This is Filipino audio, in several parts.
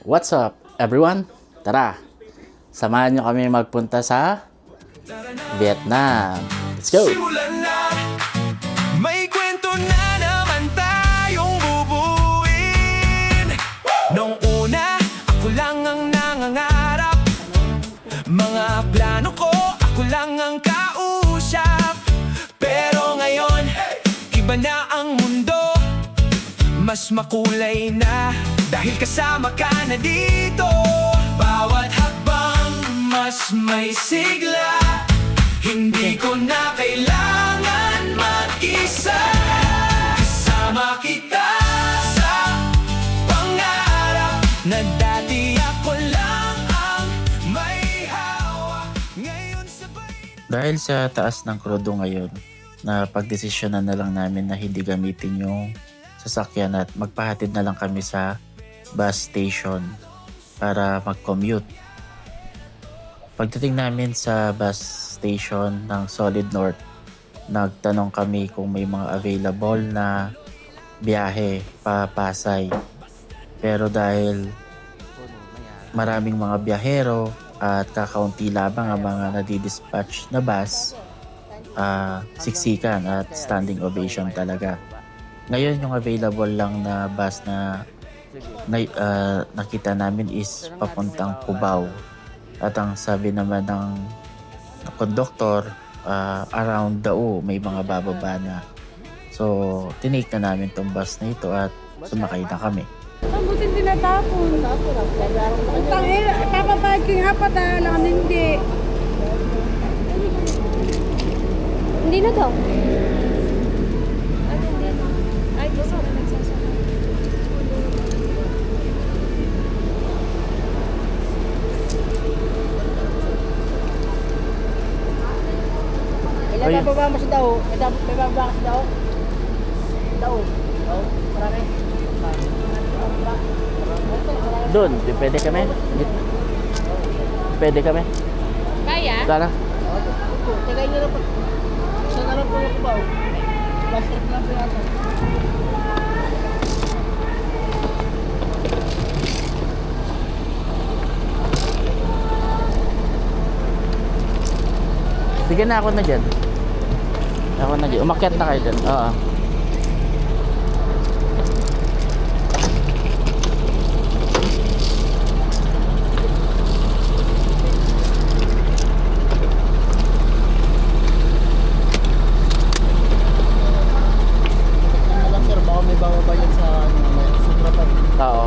What's up, everyone? Tara, samahan nyo kami magpunta sa Vietnam. Let's go! Simulan na, may kwento na naman tayong bubuin. Nung una, ako lang ang nangangarap. Mga plano ko, ako lang ang kausap. Pero ngayon, iba na ang mundo. Mas makulay na, dahil kasama ka na dito. Bawat hakbang, mas may sigla. Hindi ko na kailangan mag-isa. Kasama kita sa pangarap na dati ako lang ang may hawak. Ngayon sabay. Dahil sa taas ng krudo ngayon, na pagdesisyonan na lang namin na hindi gamitin yung sasakyan at magpahatid na lang kami sa bus station para mag-commute. Pagdating namin sa bus station ng Solid North, nagtanong kami kung may mga available na biyahe pa Pasay. Pero dahil maraming mga biyahero at kakaunti lamang ang mga nadidispatch na bus, siksikan at standing ovation talaga. Ngayon yung available lang na bus na nakita namin is papuntang Cubao. At ang sabi naman ng conductor, around Dao may mga bababa na. So tinake na namin tong bus na ito at sumakay na kami. Ang butin tinatapon. Ang tangil, papaparking apat lang hindi. Hindi na daw. Ay, gusto na nagsasama. Ilan bababa mo sa Dao? May bababa ka sa Dao? Dao? Dao? Marami? Doon, pwede kami? Pwede kami? Kaya? Tara. Tagay nyo lang po. Saan na lang po yung Cubao? Bus trip lang po yata. Sige na, ako na dyan. Ako na dyan. Umakyat na kayo dyan. Oo. Ano lang sir, baka may bababa yan sa Sutrapan. Oo.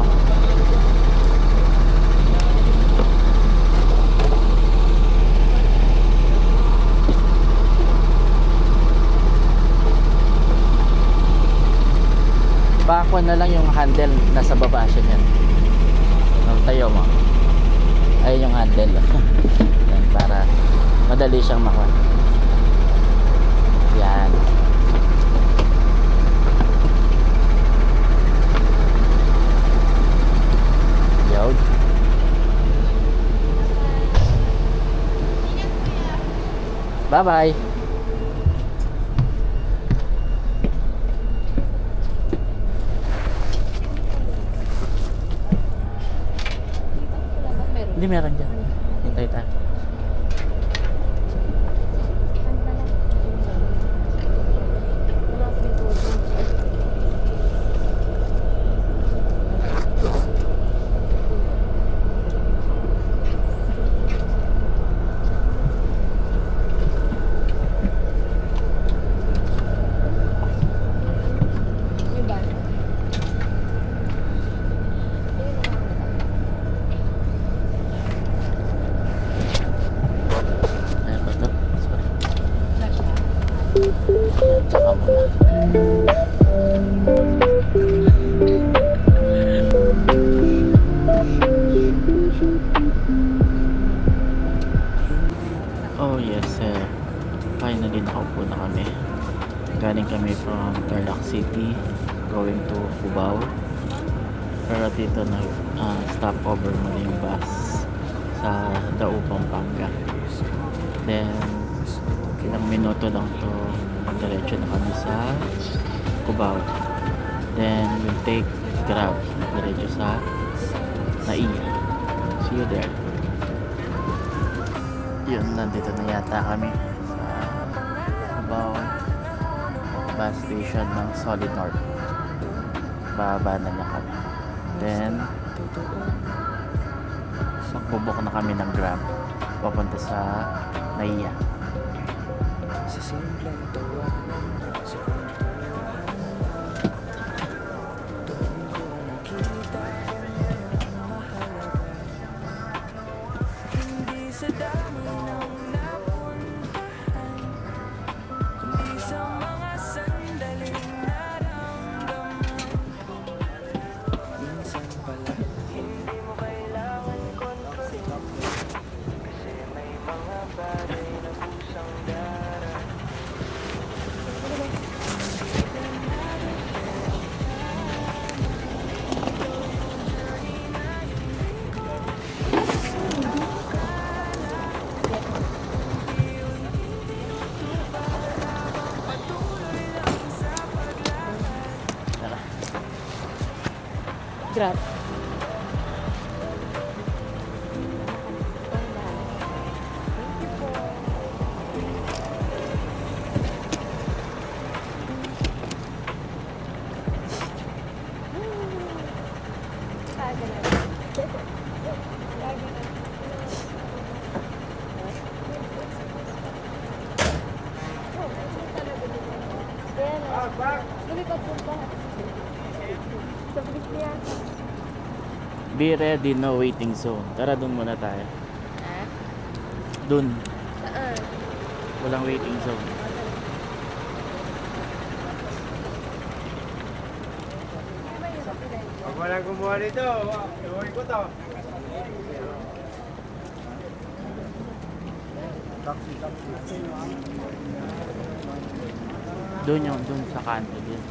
Bako na lang yung handle, nasa baba siya niyan. Tayo mo. Ayun yung handle. Yan, para madali siyang makuha. Yan. Yun. Bye-bye. Hindi meron dyan. Hintay tayo. May ba? Ayan ba ito? Sorry. Wala siya. Ayan, tsaka muna. Oh yes, sir. Finally nakaupo na kami. Galing kami from Tarlac City going to Cubao. Pero dito stopover muna yung bus sa Dao, Pampanga. Then ilang minuto lang to, diretso na kami sa Cubao. Then we'll take Grab diretso sa Naiya. See you there. Yun, nandito na yata kami sa Cubao bus station ng Solid North. Bababa na niya kami. Then kubok na kami ng Grab papunta sa Naiya. Sa simpleng tawanan, sa kwentuhan, doon ko nakita ang mahalaga. Hindi sa dami ng napuntahan, kundi sa mga sandaling naramdaman. Minsan pala, hindi mo kailangan kontrolin, kasi may mga bagay na kusang darating. Tara. Grab. Be ready, no waiting zone. Tara, dun muna tayo. Ah? Dun. Saan? Walang waiting zone. Pag walang kumuha nito, iuwi ko to. Dun yung, dun sa kanto din.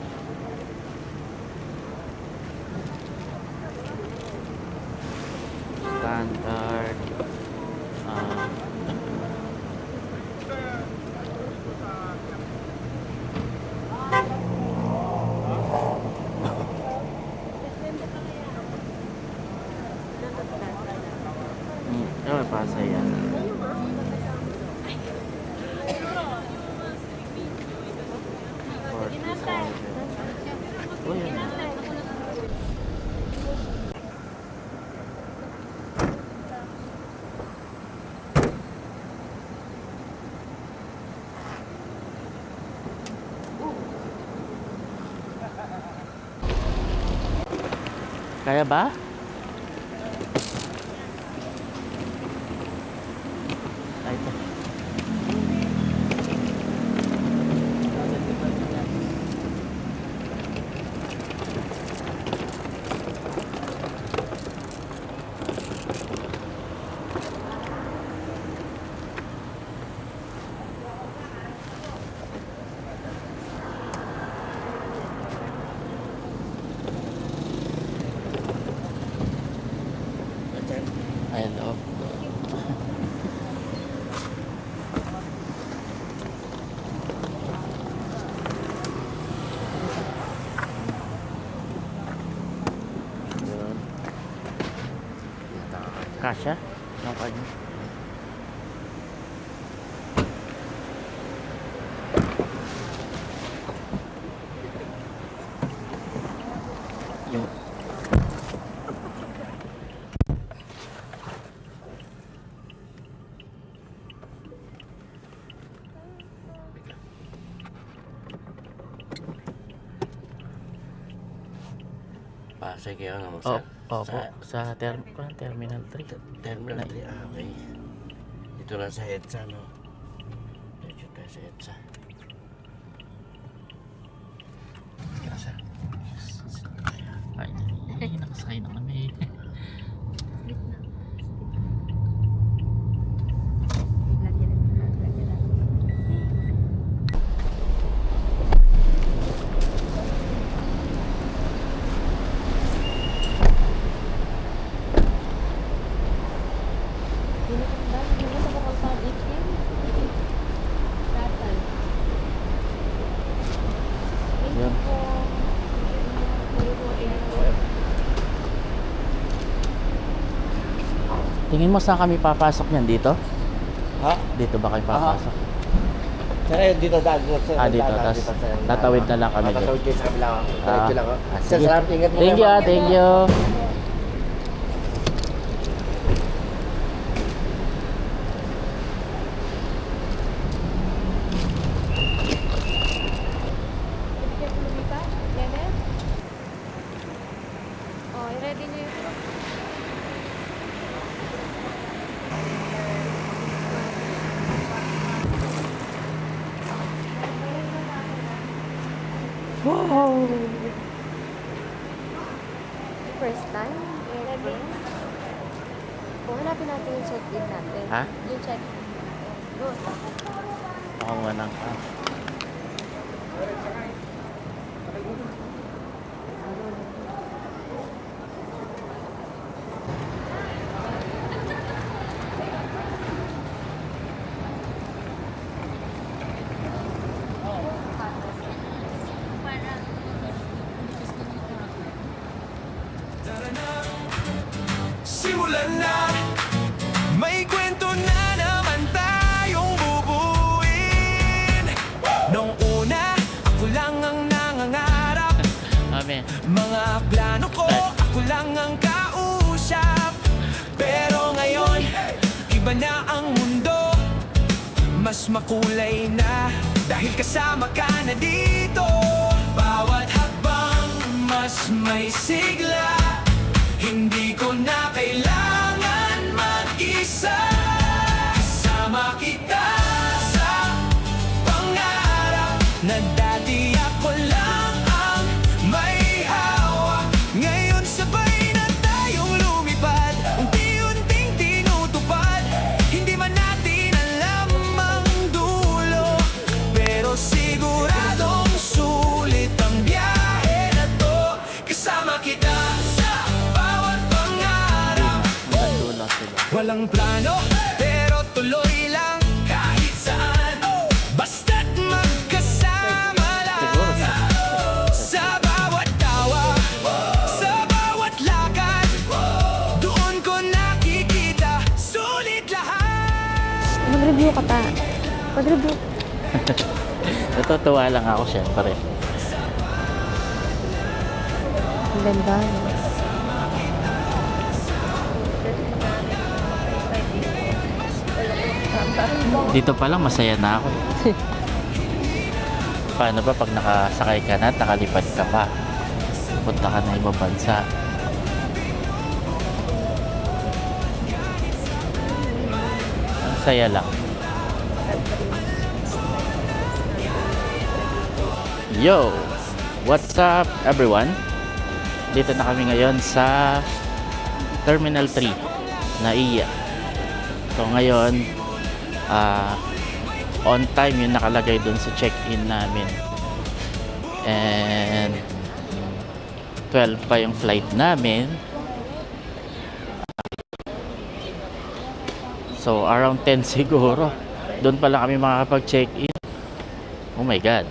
Standard. May pasa yan. Oh, yan. Kaya ba? Ay, ito. Ay, loob. Kasya? Ang kanya. Yung Pasay kayo na oh, sa, opo, sa Terminal 3. Terminal 3. Ah, okay. Dito lang sa EDSA, no? Dito tayo sa EDSA. Kasa. Ay, nakasakay na kami. Yun. Tingin mo saan kami papasok niyan? Dito? Ha? Dito ba kayo papasok? Sir, dito daan. Dito. Tas tatawid na lang kami doon. Tatawid kayo sa kabila. Diretso lang. Sir, Sige. salamat. Ingat mo. Thank you, thank you. Oh, ready na yung first time? Ready? Kung hanapin natin yung check-in natin. Ha? Yung check-in. Go. Ako muna ka. Simulan na, may kwento na naman tayong bubuin. Nung una, ako lang ang nangangarap. Amen. Mga plano ko, ako lang ang kausap. Pero ngayon, iba na ang mundo. Mas makulay na, dahil kasama ka na dito. Bawat hakbang, mas may sigla. Hindi ko na kailangan mag-isa. Kasama kita sa pangarap na dati ako lang ang may hawak. Ngayon sabay na tayong lumipad, unti-unting tinutupad. Hindi man natin alam ang dulo, pero siguradong sulit ang biyahe na to. Kasama kita sa bawat pangarap. Hanggang dulo sila. Walang plano, pero tuloy lang kahit saan. Basta't magkasama lang. Sa bawat tawa, sa bawat lakad, doon ko nakikita sulit lahat. Mag-review ka pa. Mag-review. Natutuwa lang ako syempre. Ang ganda. Dito pa lang masaya na ako. Paano ba pag nakasakay ka na at nakalipad ka pa? Punta ka na ibang bansa. Ang saya lang. Yo! What's up everyone? Dito na kami ngayon sa Terminal 3 NAIA. So ngayon on time yung nakalagay dun sa check-in namin, and 12 pa yung flight namin. So around 10 siguro doon pa lang kami makakapag-check-in. Oh my god,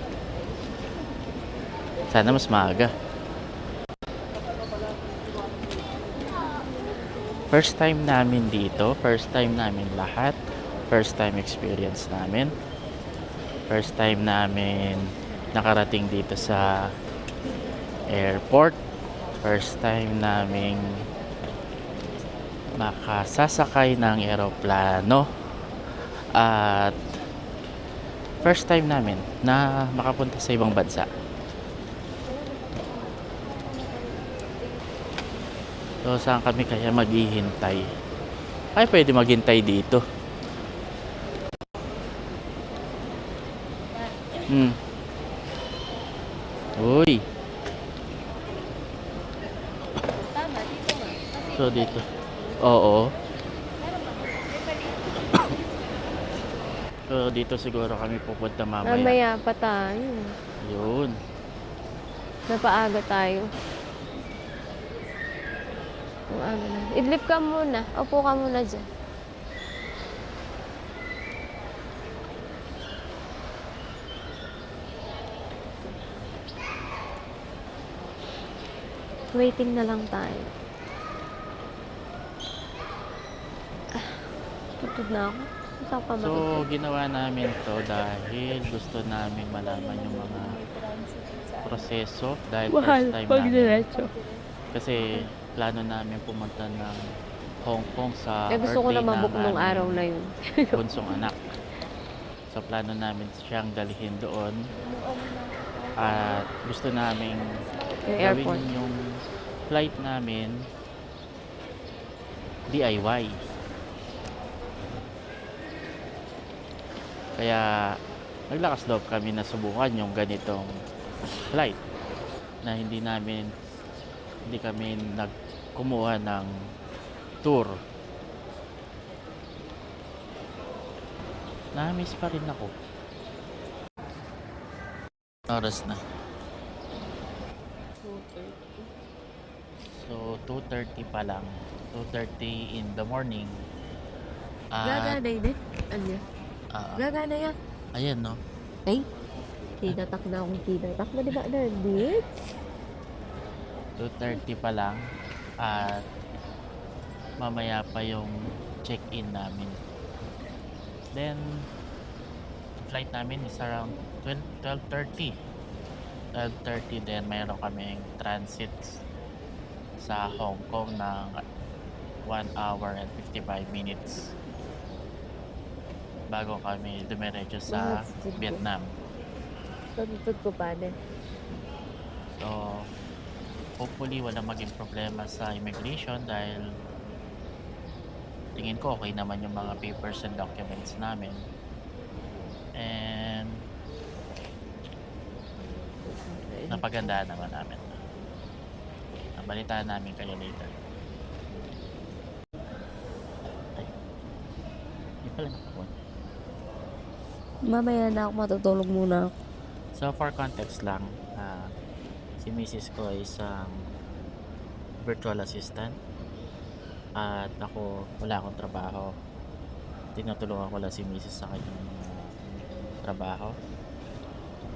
sana mas maaga. First time namin dito, first time namin lahat, first time experience namin, first time namin nakarating dito sa airport, first time namin makasasakay ng eroplano, at first time namin na makapunta sa ibang bansa. So saan kami kaya maghihintay? Ay, pwede maghintay dito. Uy. Tama, dito nga. So dito. Oo. So dito siguro kami pupunta mamaya. Mamaya pa tayo. Yun. Napaaga tayo. Maaga na. Idlip ka muna. Upo ka muna dyan. Waiting na lang tayo. Tutod na ako. Saan pa So, ginawa namin to dahil gusto namin malaman yung mga proseso dahil first time namin. Kasi plano namin pumunta ng Hong Kong sa Kaya gusto ko birthday na mabook ng nung aming araw na yun. bunsong anak. So, plano namin siyang dalhin doon. At gusto namin Yung airport. gawin yung flight namin DIY. Kaya naglakas loob kami na subukan yung ganitong flight na hindi kami nagkumuha ng tour. Na-miss pa rin ako. Oras na. So 2:30 pa lang. 2:30 in the morning. At Gagana yun eh. Ano yan? Gagana yan. ayan no. Ay, kinatak na akong kinatak na di ba na? Di? 2:30 pa lang. At mamaya pa yung check-in namin. Then flight namin is around 12:30. 12:30 then mayroon kaming transit sa Hong Kong ng 1 hour and 55 minutes bago kami dumiretso sa Vietnam. Tutod ko pa din. So hopefully wala maging problema sa immigration dahil tingin ko okay naman yung mga papers and documents namin. And napagandaan naman namin. Balitaan namin kayo later. Ay. Hindi pala nakapon. Mamaya na ako matutulog muna ako. So for context lang, si Mrs. ko ay isang virtual assistant at ako wala akong trabaho. Tinutulungan ko lang si Mrs. sa kanyang trabaho.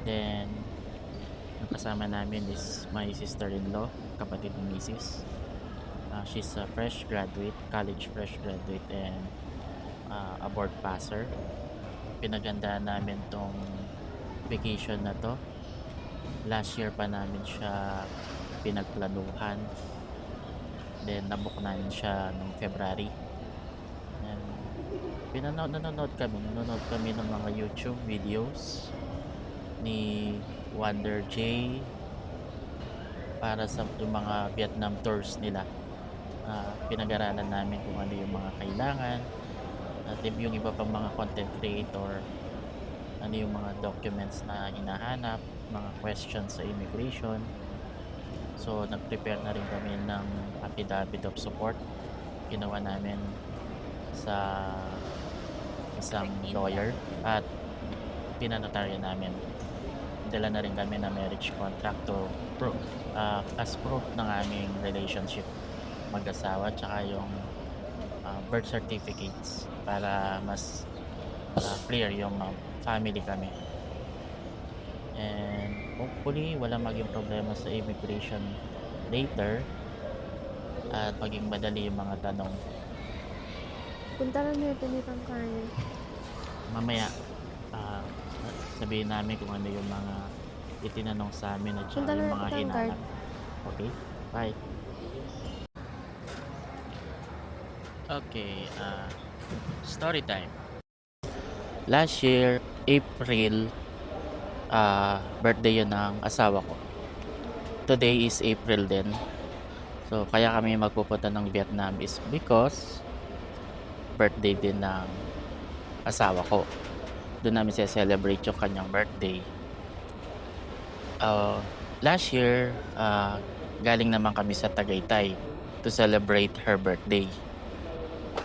Then ang kasama namin is my sister-in-law, kapatid ni Mrs. She's a fresh graduate, college fresh graduate and a board passer. Pinagandaan namin tong vacation na to. Last year pa namin siya pinagplanuhan. Then nabook namin siya noong February. And nanonood kami ng mga YouTube videos ni Wonder J para sa yung mga Vietnam tours nila. Pinag-aralan namin kung ano yung mga kailangan at yung iba pang mga content creator, ano yung mga documents na hinahanap, mga questions sa immigration. So nag-prepare na rin kami ng affidavit of support. Ginawa namin sa isang lawyer at pinanotarya namin. Dala na rin kami na marriage contract to proof, as proof ng aming relationship mag-asawa, tsaka yung birth certificates para mas clear yung family kami. And hopefully wala maging problema sa immigration later at maging madali yung mga tanong. Punta lang natin itang kaya. Mamaya sabihin namin kung ano yung mga itinanong sa amin at Punta saka yung na mga natin ang hinanap. Okay? Bye. Okay, story time. Last year, April, birthday yun ng asawa ko. Today is April din. So, kaya kami magpupunta ng Vietnam is because birthday din ng asawa ko. Doon namin celebrate yung kanyang birthday. Last year, galing naman kami sa Tagaytay to celebrate her birthday.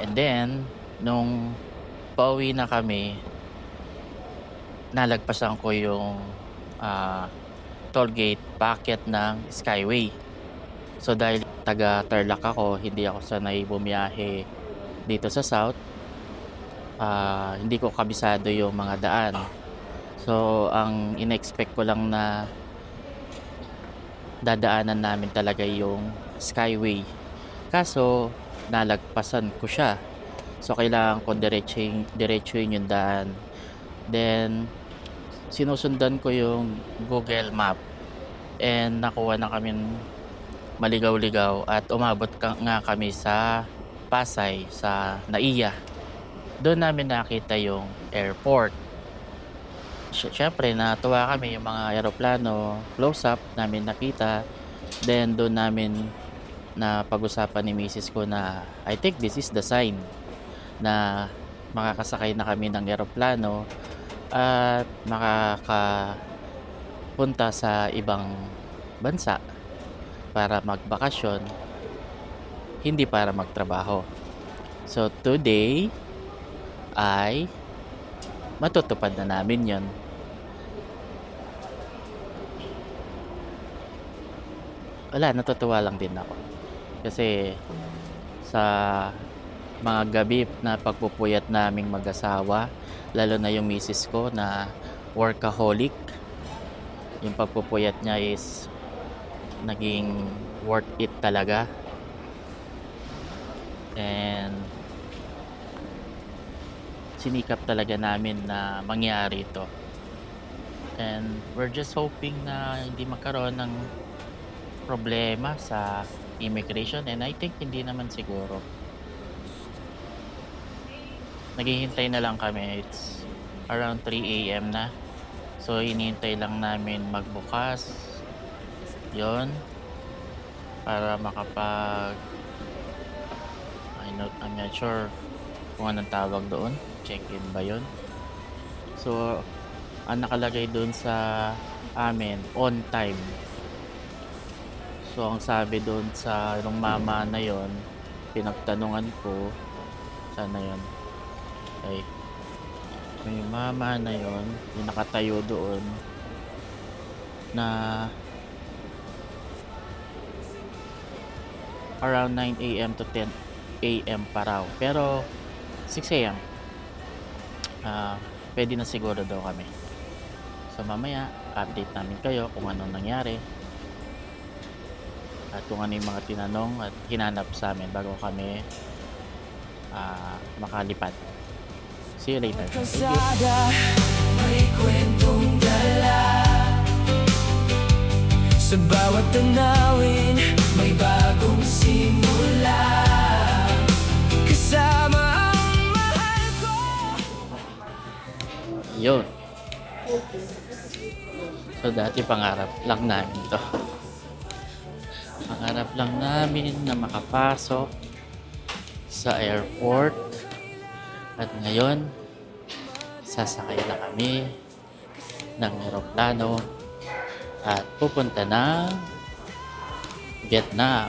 And then, nung pauwi na kami, nalagpasan ko yung toll gate packet ng Skyway. So dahil taga Tarlac ako, hindi ako sanay bumiyahe dito sa South. Hindi ko kabisado yung mga daan. So ang in-expect ko lang na dadaanan namin talaga yung Skyway. Kaso nalagpasan ko siya. So kailangan ko diretsuhin yung daan. Then sinusundan ko yung Google Map and nakuha na kami maligaw-ligaw at umabot nga kami sa Pasay, sa Naiya. Doon namin nakita yung airport. Syempre natuwa kami, yung mga aeroplano close up namin nakita. Then doon namin na pag-usapan ni Mrs. ko na I think this is the sign na makakasakay na kami ng eroplano at makakapunta sa ibang bansa para magbakasyon, hindi para magtrabaho. So today ay matutupad na namin yon. Wala, natutuwa lang din ako kasi sa mga gabi na pagpupuyat naming mag-asawa, lalo na yung misis ko na workaholic, yung pagpupuyat niya is naging worth it talaga. And sinikap talaga namin na mangyari ito. And we're just hoping na hindi magkaroon ng problema sa immigration, and I think hindi naman siguro. Naghihintay na lang kami. It's around 3 a.m. na. So hinihintay lang namin magbukas yon para makapag I'm not sure kung anong tawag doon, check-in ba yon. So ang nakalagay doon sa amin, on time. So ang sabi doon sa yung mama na yon, pinagtanungan ko, sana yon ay yung mama na yon, yung nakatayo doon na around 9 a.m. to 10 a.m. pa raw, pero 6 a.m. Pwede na siguro daw kami. So mamaya update namin kayo kung anong nangyari at kung ano yung mga tinanong at hinanap sa amin bago kami makalipad. See you later. Thank you. May kwentong dala. Sa bawat tanawin, may bagong simula. Kasama ang mahal ko. Yun. So dati pangarap lang namin to. Pangarap lang namin na makapasok sa airport. At ngayon, sasakay na kami ng eroplano at pupunta ng Vietnam.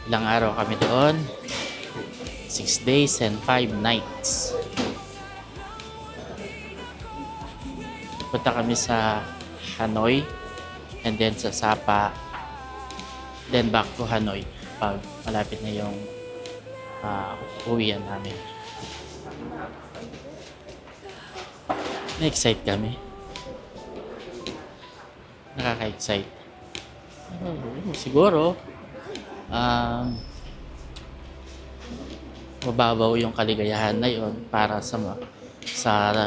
Ilang araw kami doon? 6 days and 5 nights. Punta kami sa Hanoi and then sa Sapa, then back to Hanoi pag malapit na yung uwian namin. Na-excite kami. Nakaka-excite. Siguro mababaw yung kaligayahan na yon para sa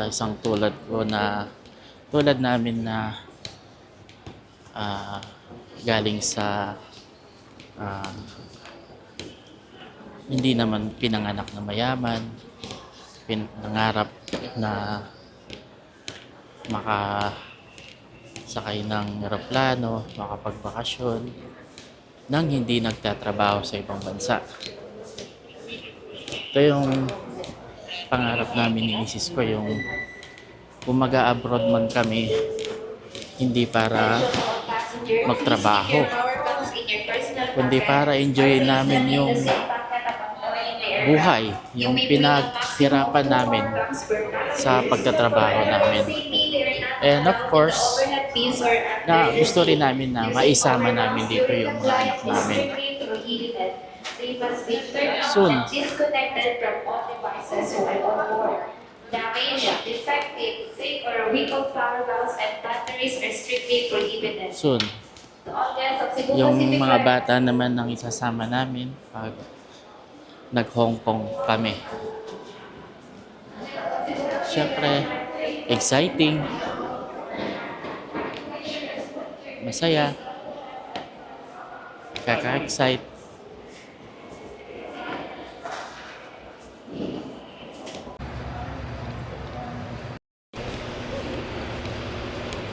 isang tulad namin na galing sa hindi naman pinanganak na mayaman, pinangarap na makasakay ng eroplano, makapagbakasyon nang hindi nagtatrabaho sa ibang bansa. Ito yung pangarap namin ni Mrs. ko, yung kung mag-a-abroad man kami, hindi para magtrabaho, kundi para enjoy namin yung buhay, yung pinaghirapan namin sa pagtatrabaho namin. And of course, na gusto rin namin na maisama namin dito yung mga anak namin. Soon. Disconnected from all devices while on board. Damage, defective, sick, or weak of power valves and batteries are strictly prohibited. Soon. The audience of Cebu Yung Pacific mga Railways bata naman ang isasama namin pag nag-Hong Kong kami. Siyempre, exciting, masaya, kaka-excite.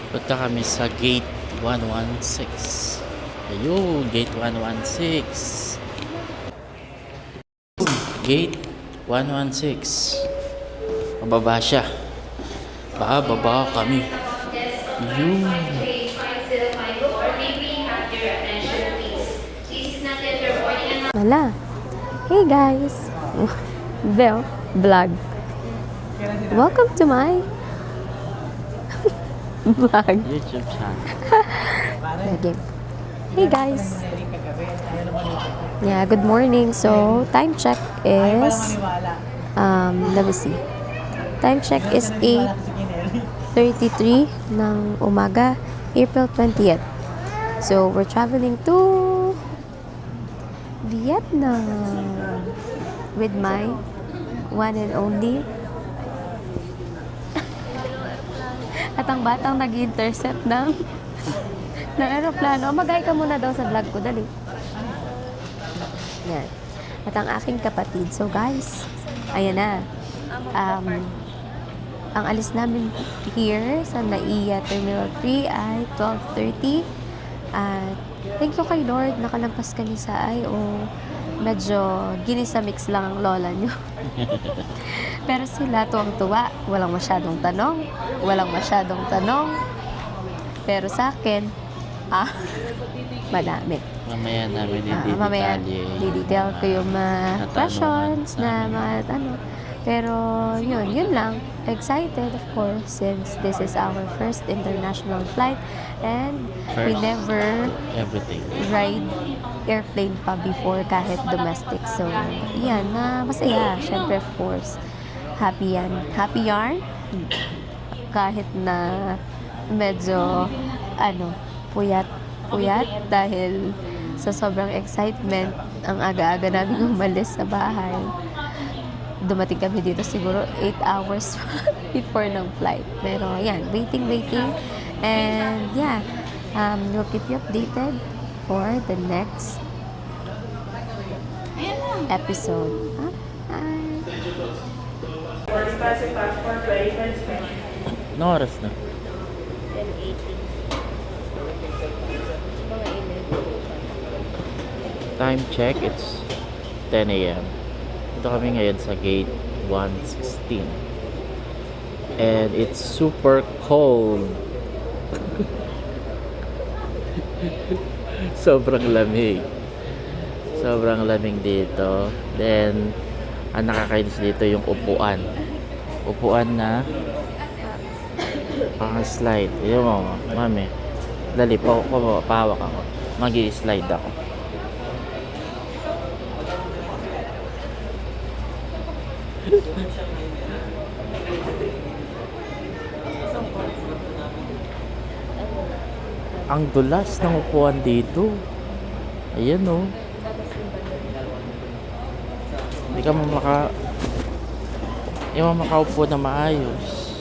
Punta kami sa Gate 116. Ayun, Gate 116. Gate 116. Mababa siya. Bababa kami. Ayun. Wala. Hey guys! Bell vlog. Welcome to my vlog. YouTube channel. Okay. Hey guys! Yeah, good morning. So, time check is, let me see. Time check is 8:33 ng umaga, April 20th. So, we're traveling to Vietnam with my one and only. At ang batang nag-intercept ng aeroplano. Mag-hi ka muna daw sa vlog ko, dali. Yan. At ang aking kapatid. So guys, ayan na. Ang alis namin here sa NAIA Terminal 3 ay 12:30. At thank you kay Lord, nakalampas kami sa IO. Medyo ginisa-mix lang ang lola nyo. Pero sila tuwang-tuwa. Walang masyadong tanong. Pero sa akin, madami. Mamaya namin Mamaya, detail ko yung mga Natanungan questions na namin. mga ano. Pero yun lang. Excited, of course, since this is our first international flight and we First. never Everything. ride airplane pa before kahit domestic. So, yan, masaya. Syempre, of course, happy yan. Happy yarn. Kahit na medyo, puyat dahil sa sobrang excitement, ang aga-aga namin umalis sa bahay. Dumating kami dito siguro 8 hours before ng flight. Pero, yan, waiting. And, yeah, we'll keep you updated for the next episode. Bye! Ano oras na? 10:18. Time check, it's 10 a.m. Ito kami ngayon sa gate 116. And it's super cold. Sobrang lamig. Sobrang lamig dito. Then, ang nakakainis dito yung upuan. Upuan na pang-slide. Yun mo, mami. Dali, pahawak ako. Mag-i-slide ako. Ang dulas ng upuan dito. Ayan o. Hindi ka makaupo na maayos.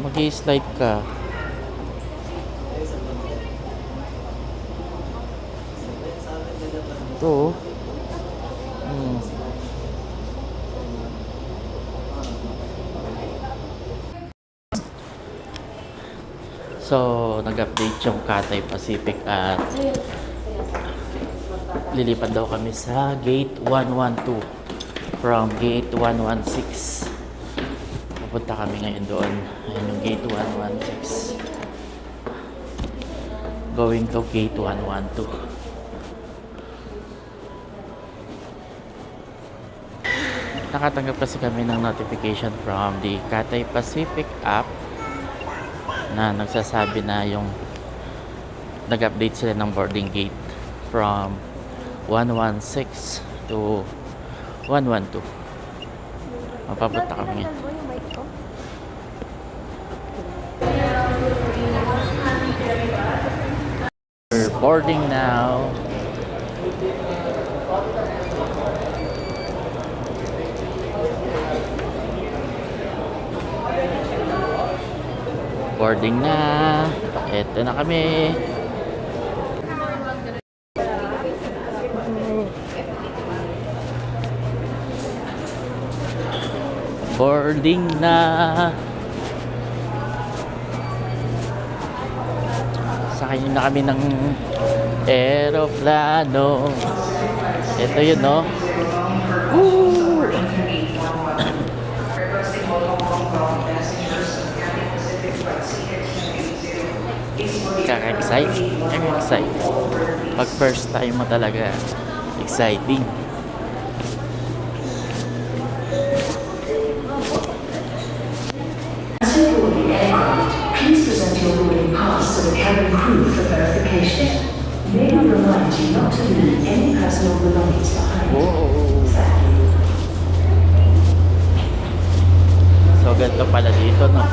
Mag-i-slide ka. Ito. So, nag-update yung Cathay Pacific at lilipad daw kami sa gate 112 from gate 116. Pupunta kami ngayon doon. Ayan yung gate 116. Going to gate 112. Nakatanggap kasi kami ng notification from the Cathay Pacific app na nagsasabi na yung nag-update sila ng boarding gate from 116 to 112. Mapapunta kami ngayon. We're boarding now. Boarding na. Eto na kami. Boarding na. Sakay na kami ng aeroplano. Ito yun, no? Woo! Kaka-excite. Kaka-excite. Pag first time mo talaga, exciting. Please present your boarding pass to the cabin crew for verification. May we remind you not to leave any personal belongings behind. Whoa! Thank you. So, ganito pala dito, no?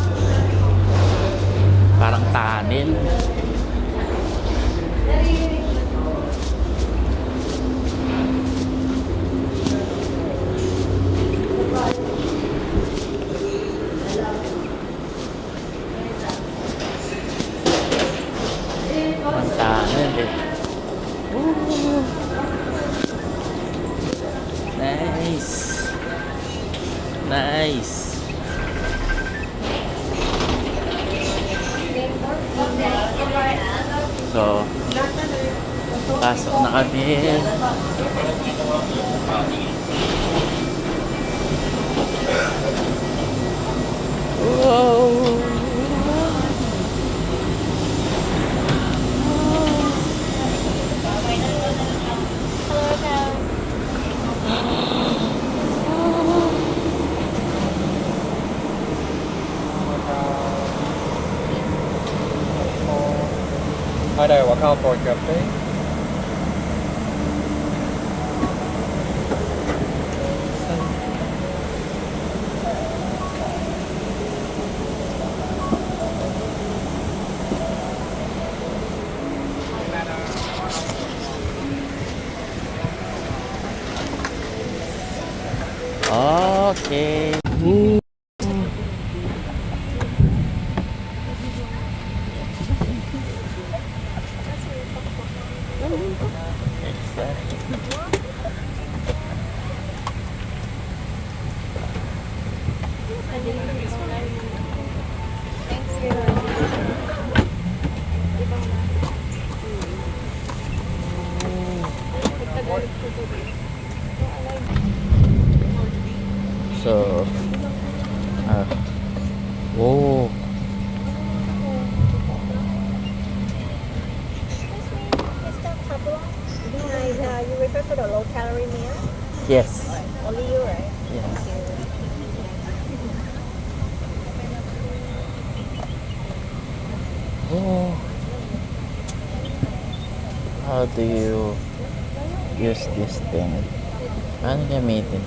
Parang tunnel. Parang tunnel eh. Woo! Nice! Nice! So, pasok na kami. Wow! Hi there, welcome aboard Captain. Okay. So, oh, You refer to the low calorie meal? yes, Only you, right? yes. Oh, how do you use this thing? Paano gamitin?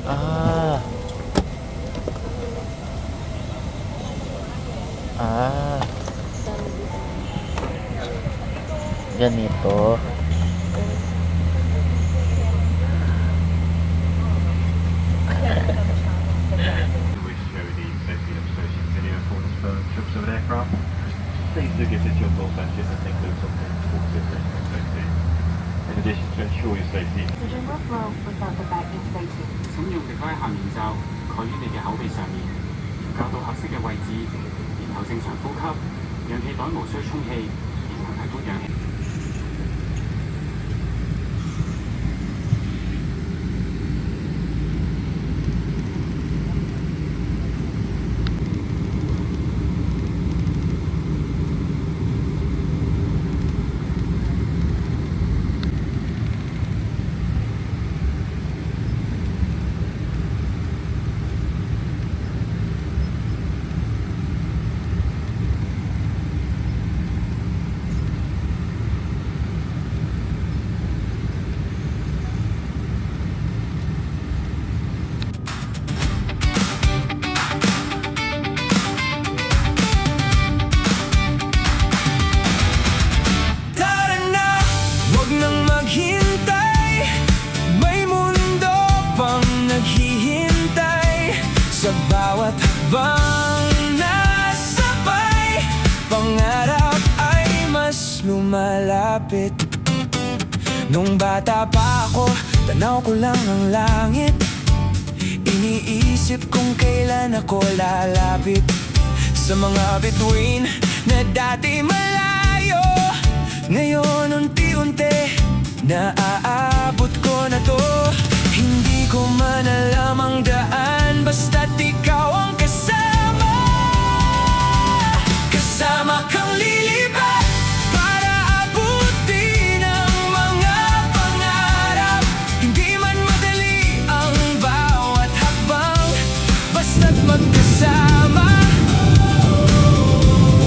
Ah. Ah. Ganito. We show the safety demonstration video for the trips of an aircraft. Please do give this your full attention and include something for safety. In addition, to ensure your safety, 請用力拉下面罩，蓋於你嘅口鼻上面，校到合適嘅位置，然後正常呼吸。氧氣袋無需充氣，然後提供氧氣。Habang nasabay, pangarap ay mas lumalapit. Nung bata pa ako, tanaw ko lang ang langit. Iniisip kung kailan ako lalapit sa mga bituin na dati malayo. Ngayon unti-unti, naaabot ko na to. Hindi ko man alam ang daan, basta't ikaw ang kasama. Kasama kang lilipat para abutin ang mga pangarap. Hindi man madali ang bawat hakbang, basta't magkasama.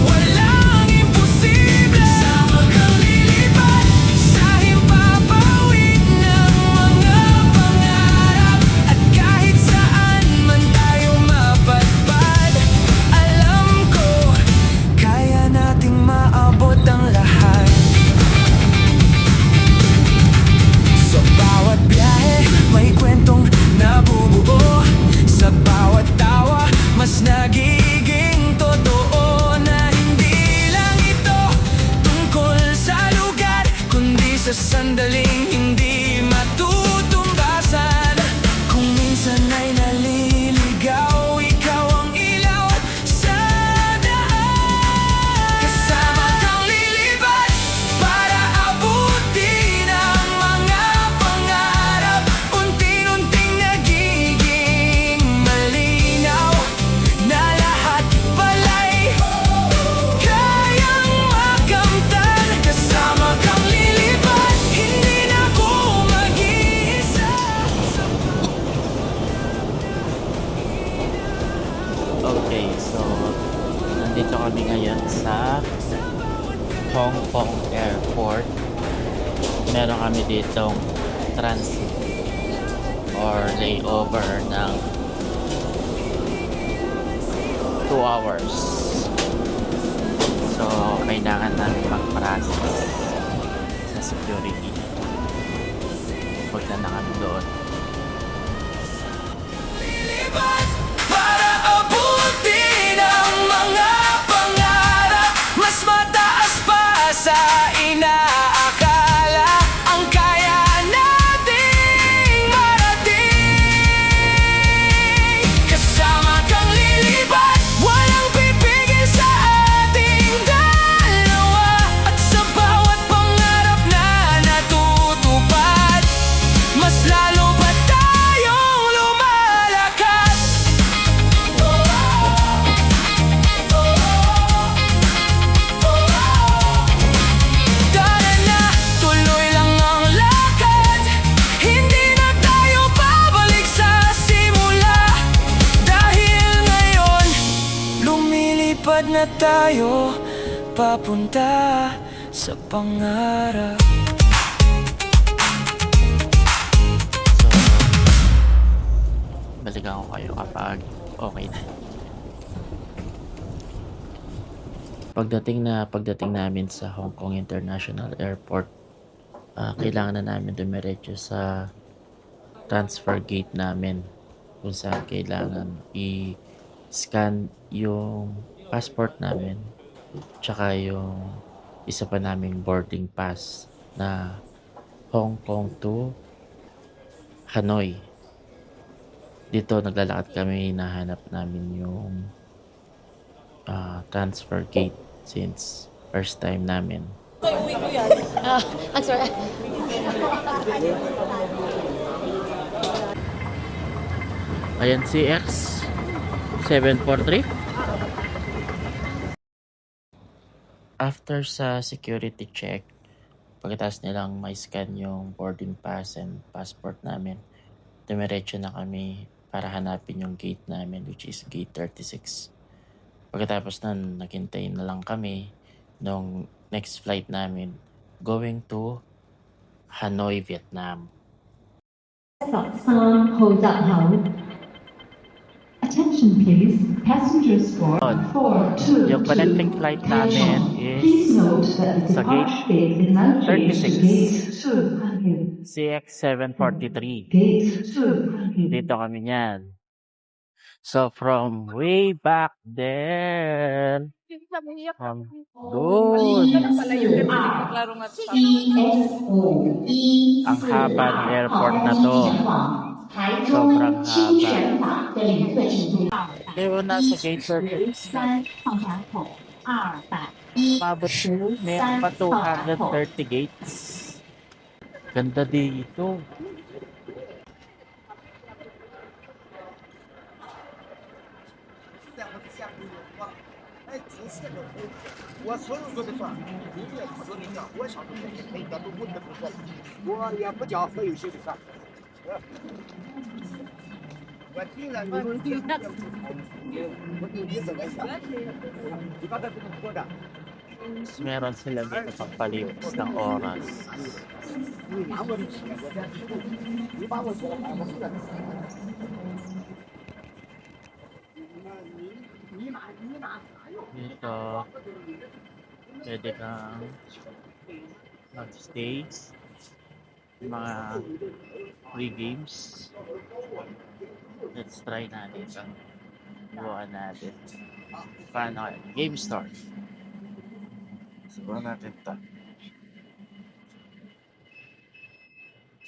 Walang imposible. Kasama kang lilipat sa himpapawid ng mga pangarap. At kahit saan man tayo mapadpad, alam ko, kaya nating maabot ang lahat. Sa bawat biyahe, may kwentong nabubuo. Sa bawat tawa, mas nagiging totoo. Na hindi lang ito tungkol sa lugar, kundi sa sandaling hindi matutumbasan. Kung minsan ay naliligaw, ikaw ang ilaw sa daan. Kasama kang lilipat para abutin ang mga pangarap. Unti-unting nagiging malinaw na lahat pala'y kayang makamtan. Kasama kang lilipat, hindi na ako mag-iisa. Okay, so nandito kami ngayon sa Hong Kong Airport. Meron kami ditong transit or layover ng 2 hours. So, kailangan namin mag-process sa security. Punta na kami doon. Para abutin ang mga pangarap, mas mataas pa sa inaakala. Ang kaya nating marating. Kasama kang lilipat, walang pipigil sa ating dalawa. At sa bawat pangarap na natutupad, mas lalo pa tayong lumalakad. Tara na, tuloy lang ang lakad. Hindi na tayo babalik sa simula. Dahil ngayon, lumilipad na tayo papunta sa pangarap. So, balikan ko kayo kapag okay na. Pagdating namin sa Hong Kong International Airport, kailangan na namin dumiretso sa transfer gate namin kung saan kailangan i-scan yung passport namin tsaka yung isa pa naming boarding pass na Hong Kong to Hanoi. Dito naglalakad kami, nahanap namin yung transfer gate since first time namin. I'm sorry. Ayan, CX 743. After sa security check, pagkatapos nilang may scan yung boarding pass and passport namin, dumiretso na kami para hanapin yung gate namin, which is gate 36. Pagkatapos nun, naghintay na lang kami nung next flight namin going to Hanoi, Vietnam. Hold up now. Attention please, passengers for On. 422. Yung connecting flight namin Please is note that the sa gate departure gate is now changed to 36. gate 200. CX 743. Gate 200. Dito kami niyan. So from way back there, from doon, ang haba ng airport na to. Sobrang haba. Kaya nasa gate service na. Mabot may pa 230 gates. Ganda dito. Meron sila dito pagpalipas ng oras. Dito, pwede kang mag-stay. Mga free games. Let's try natin ang buwan natin. Paano? Game store. Subukan natin ito.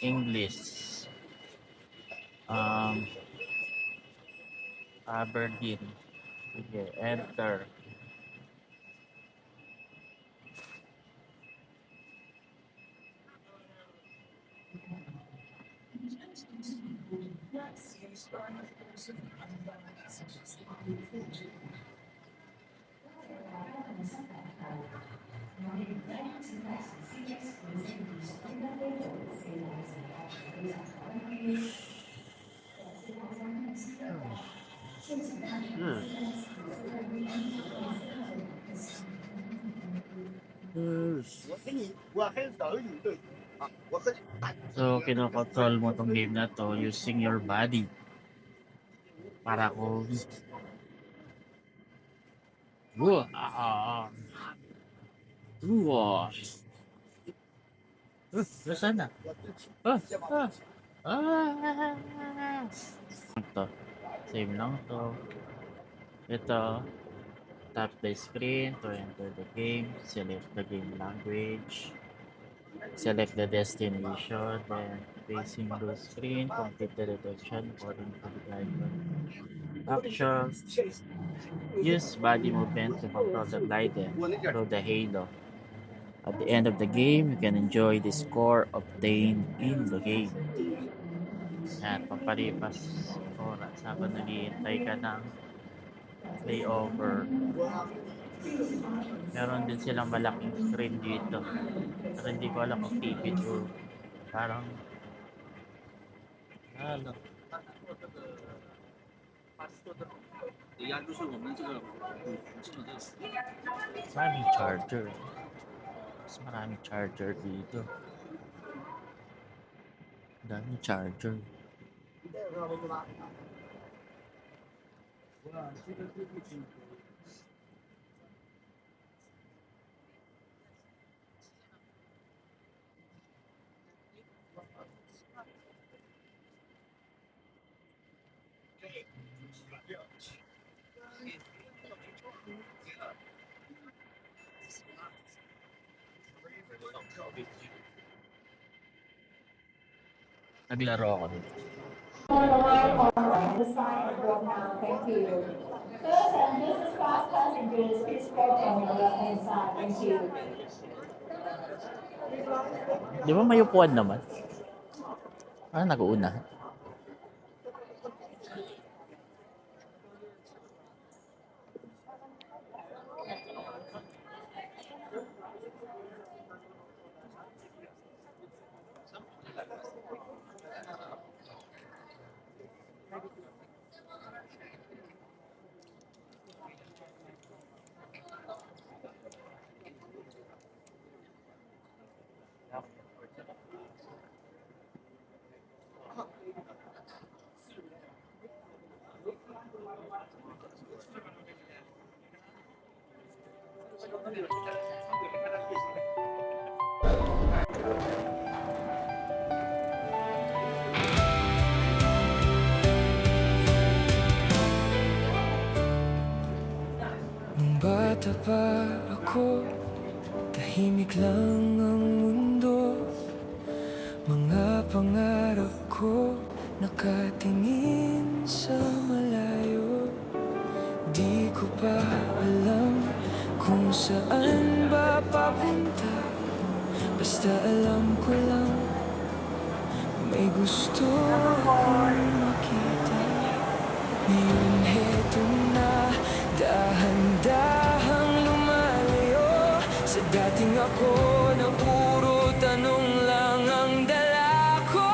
English. Aberdeen. Sige, enter. So, kinokontrol mo tong game na to using your body. Para kung nasaan na? Ito. Same lang to. Ito. Tap the screen to enter the game. Select the game language. Select the destination. Then facing the screen. Complete the detection according to the guideline. Actions. Use body movement to control the glider through the halo. At the end of the game, you can enjoy the score obtained in the game. Yan, pampalipas oras habang naghihintay ka ng layover. Meron din silang malaking screen dito. Pero hindi ko alam kung TV to. Parang ano. Maraming charger. Mas maraming charger dito. Daming charger. Naglaro ako dito. Thank you. First and business class passengers, please go on the left-hand side. Thank you. Di ba may upuan naman? Ah, nag-uuna. pa ako, tahimik lang ang mundo. Mga pangarap ko nakatingin sa malayo. Di ko pa alam kung saan ba papunta, basta alam ko lang may gusto akong makita. Ngayon heto na, dahan-dahang lumalayo sa dating ako na puro tanong lang ang dala ko.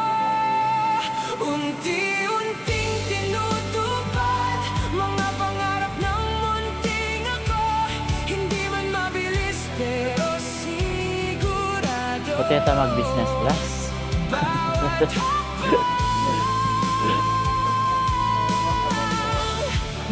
Unti-unting tinutupad mga pangarap ng munting ako. Hindi man mabilis pero sigurado. Pati ito mag-business class.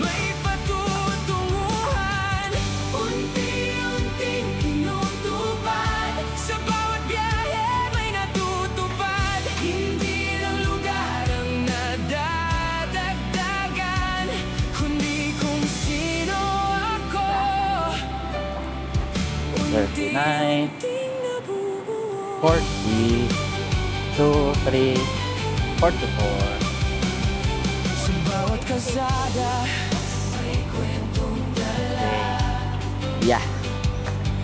May patutunguhan, unti-unting tinutupad. Sa bawat biyahe may natutupad. Hindi lang lugar ang nadadagdagan, kundi kung sino ako. 39, Unti-unting nabubuo. 40, 2, 3, 44. Sa bawat kalsada may kwentong dala. Yeah.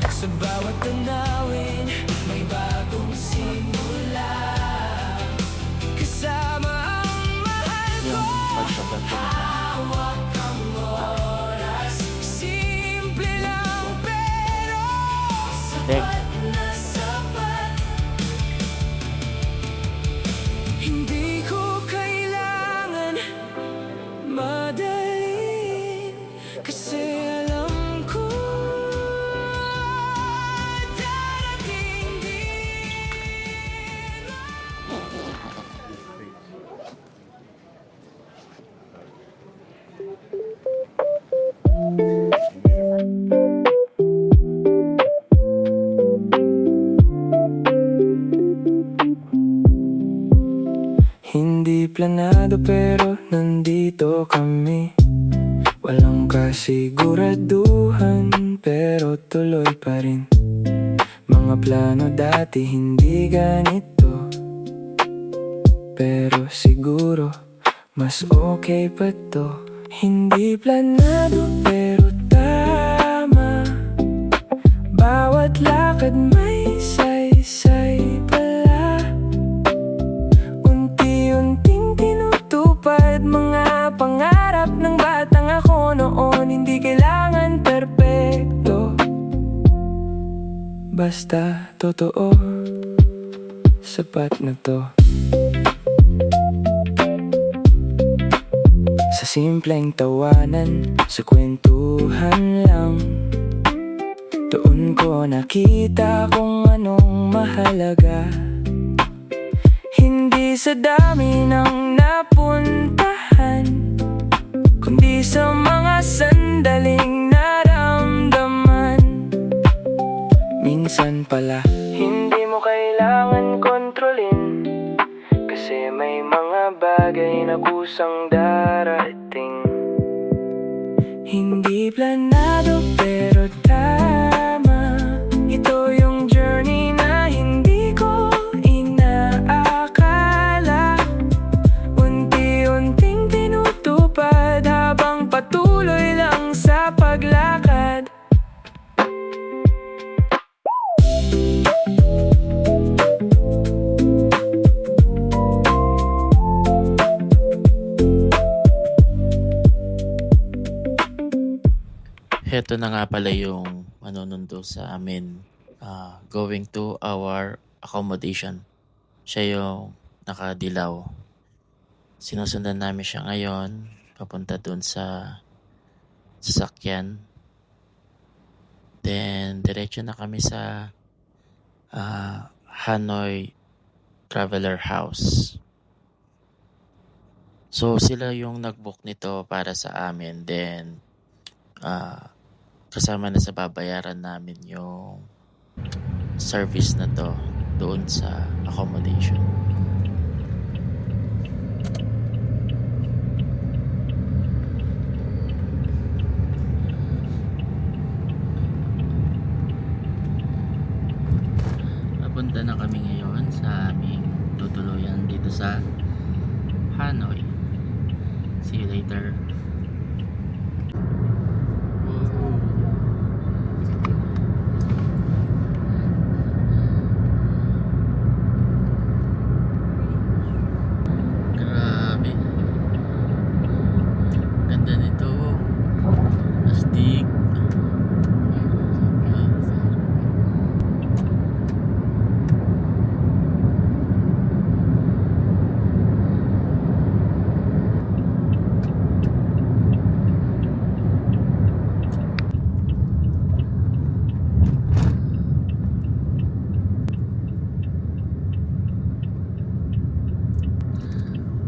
Sa bawat tanawin may bagong simula. Kasama ang mahal ko, Yung pagsabat ko na. hawak ang oras. Simple lang pero sapat na sapat. Hindi ko kailangan madalin, kasi alam ko darating din. Hindi planado pero nandito kami. Walang kasiguraduhan pero tuloy pa rin. Mga plano dati hindi ganito, pero siguro mas okay pa to. Hindi planado pero tama, bawat lakad may saysay pala. Unti-unting tinutupad mga pangarap ng batang ako noon. Hindi kailangan perpekto, basta totoo, sapat na to. Sa simpleng tawanan, sa kwentuhan lang, doon ko nakita kung anong mahalaga. Hindi sa dami ng napuntahan, kundi sa mga sandaling naramdaman. Minsan pala, hindi mo kailangan kontrolin, kasi may mga bagay na kusang darating. Hindi planado pero tama, ito yung journey na hindi ko inaakala. Unti-unting tinutupad habang patuloy lang sa paglakad. Heto na nga pala yung manunundo sa amin, going to our accommodation. Siya yung nakadilaw. Sinusundan namin siya ngayon papunta dun sa sasakyan. Then diretso na kami sa Hanoi Traveler House. So sila yung nag-book nito para sa amin. Then kasama na sa babayaran namin yung service na to doon sa accommodation. Papunta na kami ngayon sa aming tutuluyan dito sa Hanoi. See you later. Grabe. Ganda nito. Astig.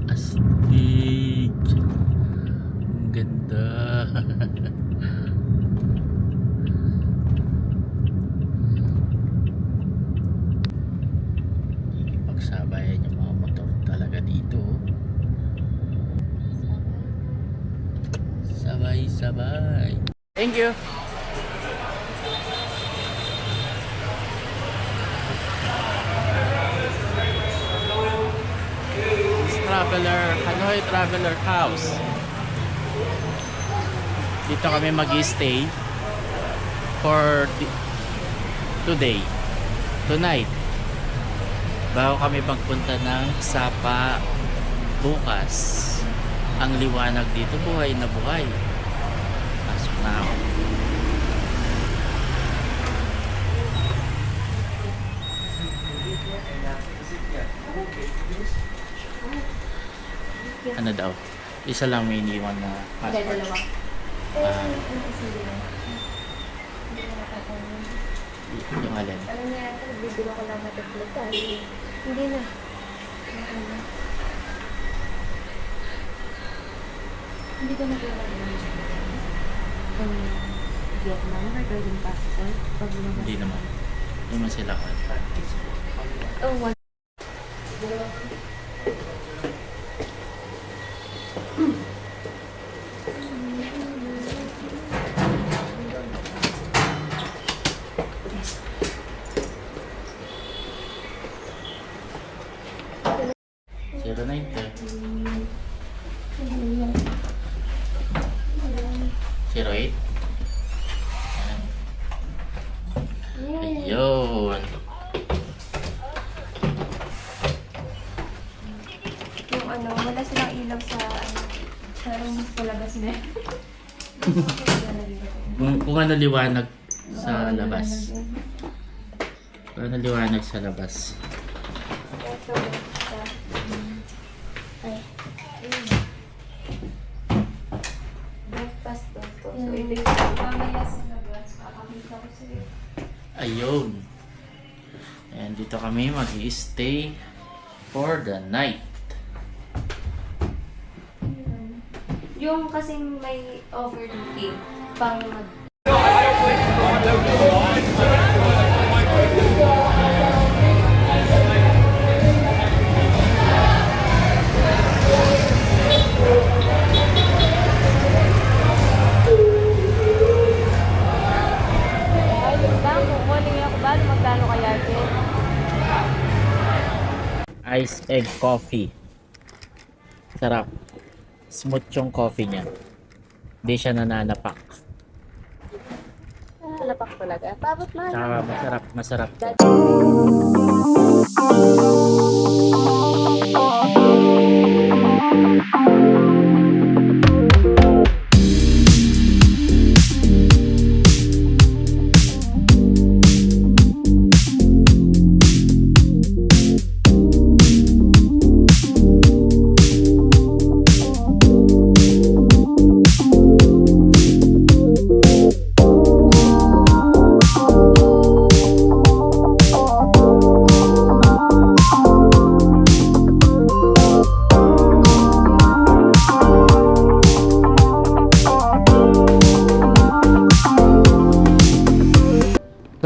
Astig. Ang ganda. Pagsabayan yung mga motor talaga dito. Sabay-sabay. Thank you. Hanoi Traveler House. Dito kami mag-stay for tonight. Bago kami magpunta ng Sapa bukas. Ang liwanag dito, buhay na buhay. Pasok na ako. Ano daw? Isa lang may iniwan na passport. Yung alin? Ano na yata, bibiro ko lang mataglag. Hindi na. Hindi ka naglalagay. Vietnam, regarding passport. Hindi naman. Hindi naman sila. Oh, one. Zero 9 08. Ayun. Yung ano, wala silang ilaw sa sa labas na. Kung ano liwanag sa labas. Kung ano liwanag sa labas. Ito, breakfast to. So, ito yung mamaya sa labas. Papakita ko sa'yo. Ayun. And dito kami mag-i-stay for the night. Yung kasing may overlooking pang Ice egg coffee. Sarap. Smooth yung coffee niya. Hindi siya nananapak. lapak talaga. Pabot na. Saka masarap, masarap.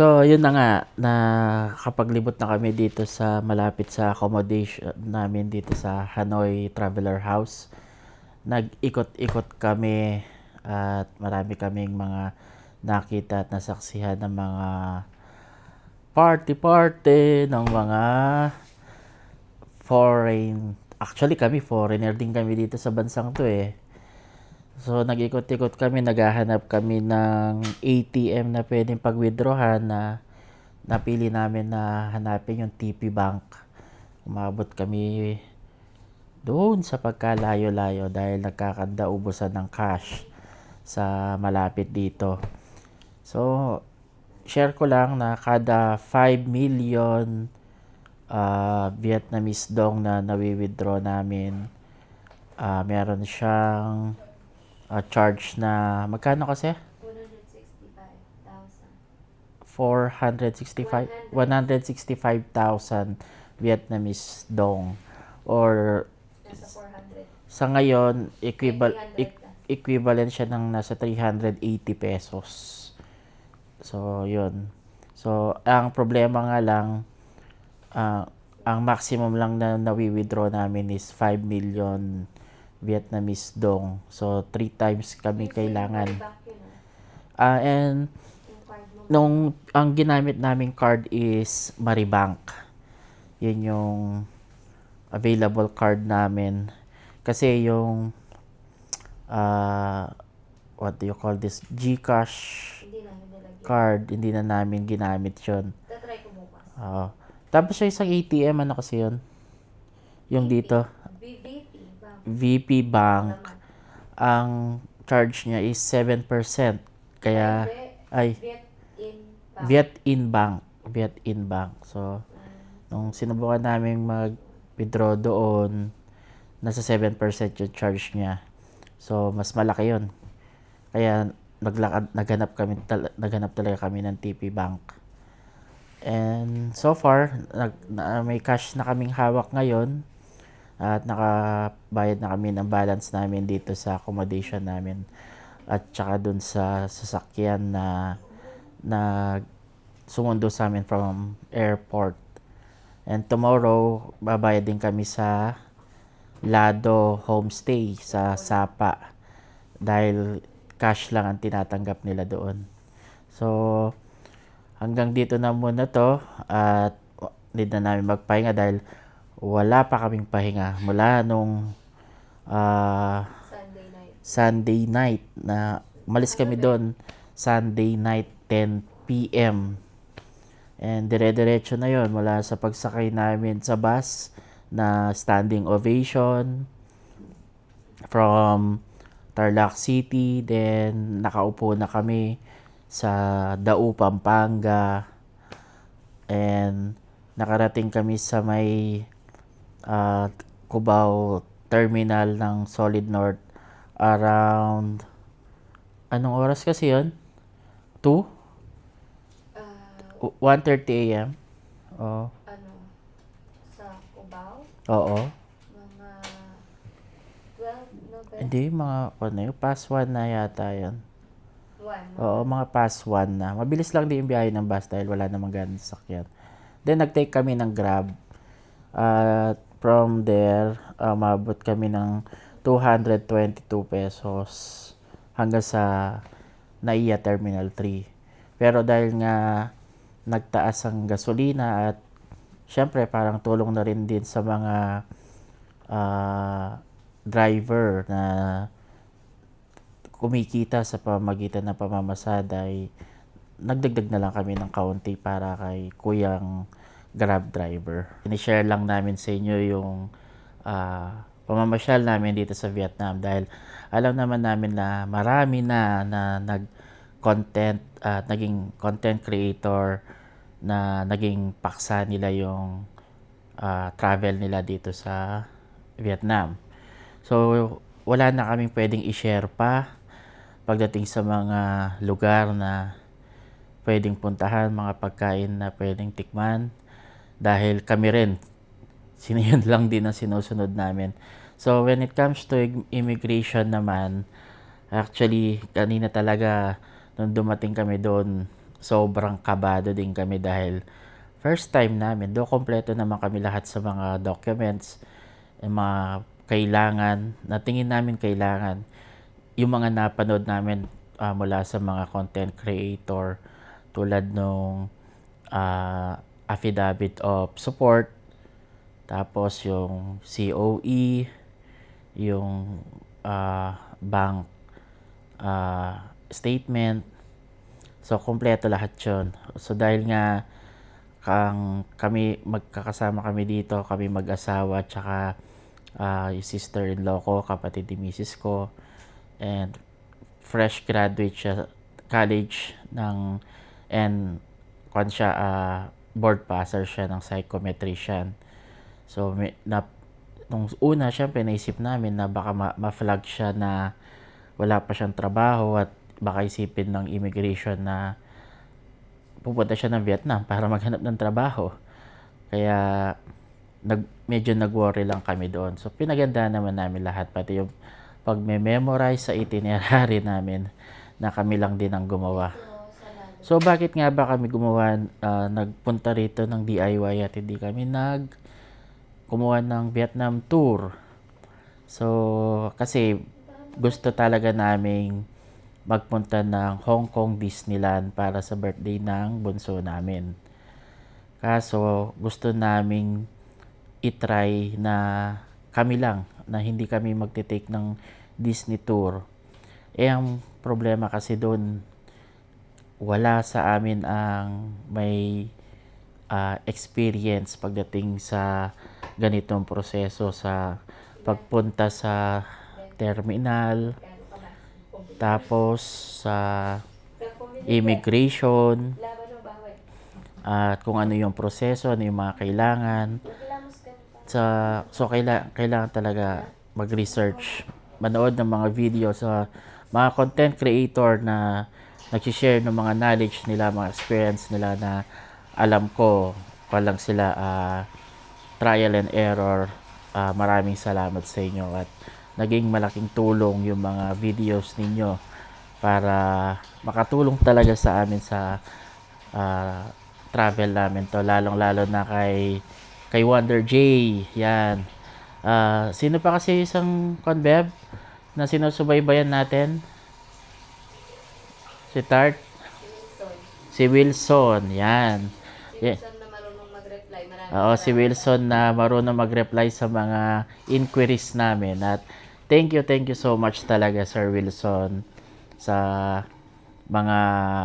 So, yun na nga, nakapaglibot na kami dito sa malapit sa accommodation namin dito sa Hanoi Traveler House. Nag-ikot-ikot kami at marami kaming mga nakita at nasaksihan ng mga party ng mga actually kami foreigner din kami dito sa bansang to eh. So nag-ikot-ikot kami, naghahanap kami ng ATM na pwedeng pag-withdrawhan na napili namin na hanapin yung TP Bank. Umabot kami doon sa pagkalayo-layo dahil nagkakadaubusan ng cash sa malapit dito. So, share ko lang na kada 5 million Vietnamese dong na nawi-withdraw namin, meron siyang charge na magkano kasi? 165,000 Vietnamese dong, or sa ngayon equivalent siya ng nasa 380 pesos. So yun. So ang problema nga lang, ang maximum lang na nawi-withdraw namin is 5 million Vietnamese dong. So 3 times kami kailangan. And ang ginamit naming card is Maribank. Yun yung available card namin. Kasi yung what do you call this? GCash card, hindi na namin ginamit yun. Tatry ko bukas. Tapos yung isang ATM, ano kasi yun? Yung dito. VP Bank. Ang charge niya is 7%. Kaya, Vietinbank. So, nung sinubukan namin mag-withdraw doon, nasa 7% yung charge niya. So, mas malaki yun. Kaya, naghanap talaga kami ng TP Bank. And so far, may cash na kaming hawak ngayon at nakabayad na kami ng balance namin dito sa accommodation namin at saka dun sa sasakyan na sumundo sa amin from airport. And tomorrow, babayad din kami sa Lado Homestay sa Sapa dahil cash lang ang tinatanggap nila doon. So, hanggang dito na muna to at need na namin magpahinga dahil wala pa kaming pahinga mula nung Sunday night na umalis kami doon Sunday night 10 p.m. And dire-diretso na yon mula sa pagsakay namin sa bus na standing ovation from Tarlac City, then nakaupo na kami sa Dao, Pampanga, and nakarating kami sa may Cubao terminal ng Solid North around anong oras kasi yun? 2? 1:30 a.m. Sa Cubao? Oo. Mga 12 November? Hindi, past 1 na yata yun. Oo, mga past 1 na. Mabilis lang din yung biyahe ng bus dahil wala namang ganun sasakyan. Then, nag-take kami ng Grab. From there, mabot kami ng 222 pesos hanggang sa NAIA Terminal 3. Pero dahil nga nagtaas ang gasolina at syempre parang tulong na rin din sa mga driver na kumikita sa pamamagitan ng pamamasada ay nagdagdag na lang kami ng kaunti para kay kuyang Grab driver. I-share lang namin sa inyo yung pamamasyal namin dito sa Vietnam dahil alam naman namin na marami na nag-content at naging content creator na naging paksa nila yung travel nila dito sa Vietnam. So, wala na kaming pwedeng i-share pa pagdating sa mga lugar na pwedeng puntahan, mga pagkain na pwedeng tikman dahil kami rin sinunod lang din ang sinusunod namin. So when it comes to immigration naman, actually kanina talaga nung dumating kami doon, sobrang kabado din kami dahil first time namin, do kompleto naman kami lahat sa mga documents, mga kailangan, na tingin namin kailangan, yung mga napanood namin mula sa mga content creator tulad nung affidavit of support, tapos yung COE, yung bank statement. So, kompleto lahat yun. So, dahil nga magkakasama kami dito, kami mag-asawa, tsaka yung sister-in-law ko, kapatid ni misis ko, and fresh graduate siya college and board passer siya ng psychometrician. So, nung una, syempre, naisip namin na baka ma-flag siya na wala pa siyang trabaho at baka isipin ng immigration na pupunta siya ng Vietnam para maghanap ng trabaho. Kaya, medyo nag-worry lang kami doon. So, pinaganda naman namin lahat, pati yung pag-memorize sa itinerary namin na kami lang din ang gumawa. So, bakit nga ba kami nagpunta rito ng DIY at hindi kami gumawa ng Vietnam tour? So, kasi gusto talaga naming magpunta ng Hong Kong Disneyland para sa birthday ng bunso namin. Kaso, gusto naming itry na kami lang, na hindi kami magte-take ng Disney tour. Ang problema kasi doon, wala sa amin ang may experience pagdating sa ganitong proseso sa pagpunta sa terminal, tapos sa immigration, at kung ano yung proseso, ano yung mga kailangan. So, kailangan talaga mag-research, manood ng mga video sa mga content creator na nag-share ng mga knowledge nila, mga experience nila na alam ko, walang sila trial and error. Maraming salamat sa inyo at naging malaking tulong yung mga videos ninyo para makatulong talaga sa amin sa travel namin to, lalong-lalo na kay Wonder J. Yan. Sino pa kasi isang conbeb na sinusubaybayan natin? Si Tart? Si Wilson. Yan. Oo, si Wilson na marunong mag-reply sa mga inquiries namin. At thank you so much talaga, Sir Wilson, sa mga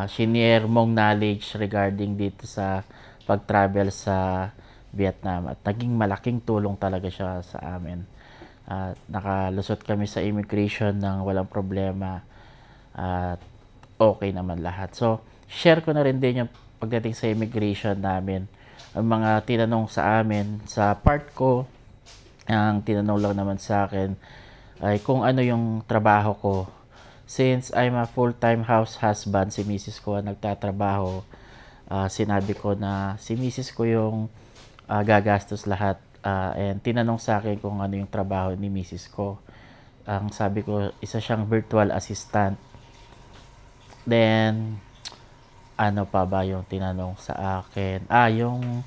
shinare mong knowledge regarding dito sa pag-travel sa Vietnam. At naging malaking tulong talaga siya sa amin. At nakalusot kami sa immigration ng walang problema. At okay naman lahat. So, share ko na rin din yung pagdating sa immigration namin. Ang mga tinanong sa amin, sa part ko, ang tinanong lang naman sa akin ay kung ano yung trabaho ko. Since I'm a full-time house husband, si misis ko ang nagtatrabaho, sinabi ko na si misis ko yung gagastos lahat. And tinanong sa akin kung ano yung trabaho ni misis ko. Ang sabi ko, isa siyang virtual assistant. Then, ano pa ba yung tinanong sa akin? Yung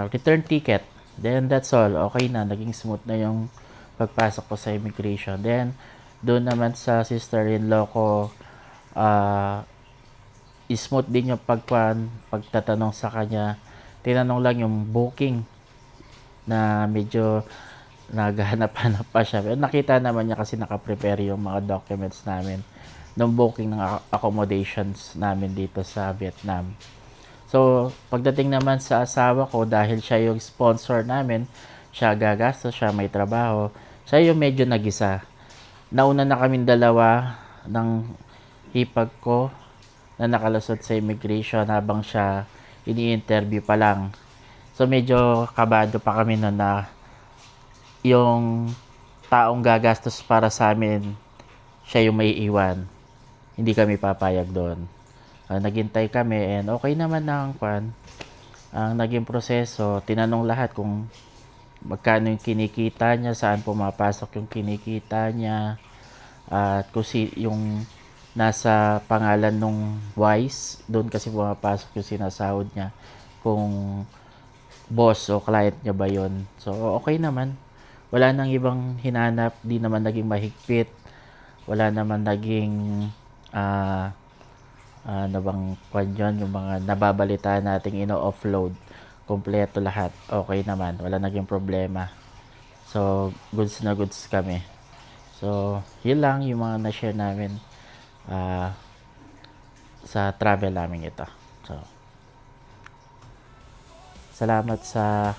return ticket. Then, that's all. Okay na. Naging smooth na yung pagpasok ko sa immigration. Then, doon naman sa sister-in-law ko, smooth din yung pagtatanong sa kanya. Tinanong lang yung booking na medyo naghahanap-hanap pa siya. Pero nakita naman niya kasi nakaprepare yung mga documents namin ng booking ng accommodations namin dito sa Vietnam. So, pagdating naman sa asawa ko, dahil siya yung sponsor namin, siya gagastos, siya may trabaho, siya yung medyo nag-isa. Nauna na kaming dalawa ng hipag ko na nakalusot sa immigration habang siya ini-interview pa lang. So, medyo kabado pa kami na yung taong gagastos para sa amin, siya yung may iwan. Hindi kami papayag doon. Naghintay kami and okay naman ang naging proseso. Tinanong lahat kung magkano yung kinikita niya, saan pumapasok yung kinikita niya, at kung yung nasa pangalan nung wise, doon kasi pumapasok yung sinasahod niya, kung boss o client niya ba yun. So, okay naman. Wala nang ibang hinanap, di naman naging mahigpit, wala naman naging ano bang kwan yun, yung mga nababalitaan nating ino-offload, kompleto lahat, okay naman, wala naging problema. So goods na goods kami. So yun lang yung mga na-share namin sa travel namin ito. So salamat sa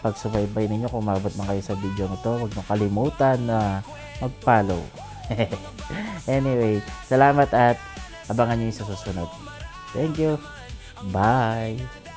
pagsubaybay ninyo. Kung umabot man kayo sa video nito, huwag nyo kalimutan na mag-follow. Anyway, salamat at abangan nyo yung sa susunod. Thank you. Bye.